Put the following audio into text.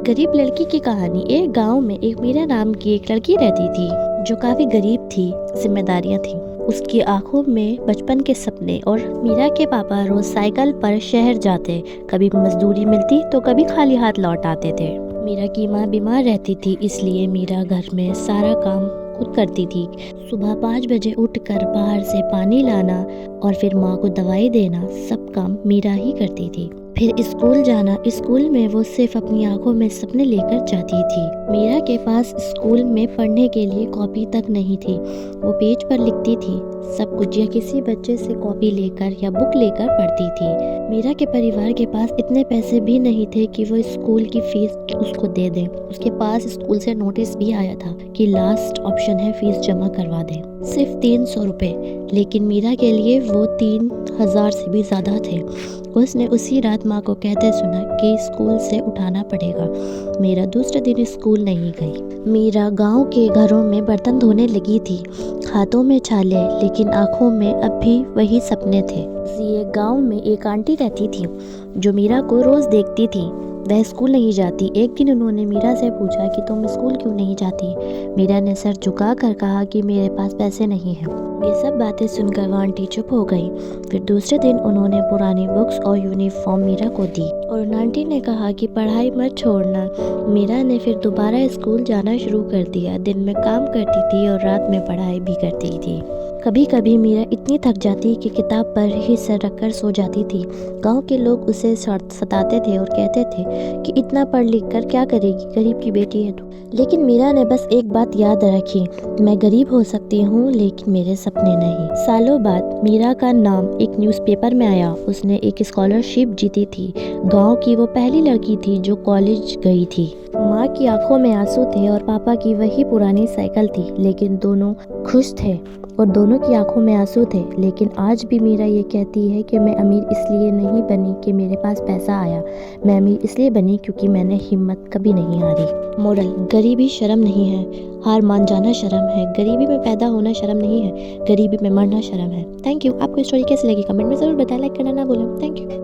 गरीब लड़की की कहानी। एक गांव में एक मीरा नाम की एक लड़की रहती थी जो काफी गरीब थी। जिम्मेदारियां थी उसकी आंखों में, बचपन के सपने। और मीरा के पापा रोज साइकिल पर शहर जाते, कभी मजदूरी मिलती तो कभी खाली हाथ लौट आते थे। मीरा की माँ बीमार रहती थी, इसलिए मीरा घर में सारा काम खुद करती थी। सुबह 5 बजे उठकर बाहर से पानी लाना और फिर माँ को दवाई देना, सब काम मीरा ही करती थी। फिर स्कूल जाना। स्कूल में वो सिर्फ अपनी आंखों में सपने लेकर जाती थी। मीरा के पास स्कूल में पढ़ने के लिए कॉपी तक नहीं थी। वो पेज पर लिखती थी सब कुछ, या किसी बच्चे से कॉपी लेकर या बुक लेकर पढ़ती थी। मीरा के परिवार के पास इतने पैसे भी नहीं थे कि वो स्कूल की फीस उसको दे दें। उसके पास स्कूल से नोटिस भी आया था कि लास्ट ऑप्शन है, फीस जमा करवा दें, सिर्फ 300 रुपए। लेकिन मीरा के लिए वो 3000 से भी ज्यादा थे। उसने उसी रात माँ को कहते सुना कि स्कूल से उठाना पड़ेगा। मीरा दूसरे दिन स्कूल नहीं गई। मीरा गांव के घरों में बर्तन धोने लगी थी, हाथों में छाले, लेकिन आंखों में अब भी वही सपने थे। ये गांव में एक आंटी रहती थी जो मीरा को रोज देखती थी। वह स्कूल नहीं जाती। एक दिन उन्होंने मीरा से पूछा कि तुम स्कूल क्यों नहीं जाती। मीरा ने सर झुकाकर कहा कि मेरे पास पैसे नहीं हैं। ये सब बातें सुनकर वह आंटी चुप हो गई। फिर दूसरे दिन उन्होंने पुरानी बुक्स और यूनिफॉर्म मीरा को दी और आंटी ने कहा कि पढ़ाई मत छोड़ना। मीरा ने फिर दोबारा स्कूल जाना शुरू कर दिया। दिन में काम करती थी और रात में पढ़ाई भी करती थी। कभी कभी मीरा इतनी थक जाती कि किताब पर ही सर रखकर सो जाती थी। गांव के लोग उसे सताते थे और कहते थे कि इतना पढ़ लिख कर क्या करेगी, गरीब की बेटी है तू। लेकिन मीरा ने बस एक बात याद रखी, मैं गरीब हो सकती हूँ लेकिन मेरे सपने नहीं। सालों बाद मीरा का नाम एक न्यूज़पेपर में आया। उसने एक स्कॉलरशिप जीती थी। गांव की वो पहली लड़की थी जो कॉलेज गई थी। माँ की आंखों में आंसू थे और पापा की वही पुरानी साइकिल थी, लेकिन दोनों खुश थे और दोनों की आंखों में आंसू थे। लेकिन आज भी मीरा ये कहती है कि मैं अमीर इसलिए नहीं बनी कि मेरे पास पैसा आया, मैं अमीर इसलिए बनी क्योंकि मैंने हिम्मत कभी नहीं हारी। मोरल, गरीबी शर्म नहीं है, हार मान जाना शर्म है। गरीबी में पैदा होना शर्म नहीं है, गरीबी में मरना शर्म है। Thank you. आपको स्टोरी कैसी लगी कमेंट में जरूर बताएं, लाइक करना ना भूलें। Thank you.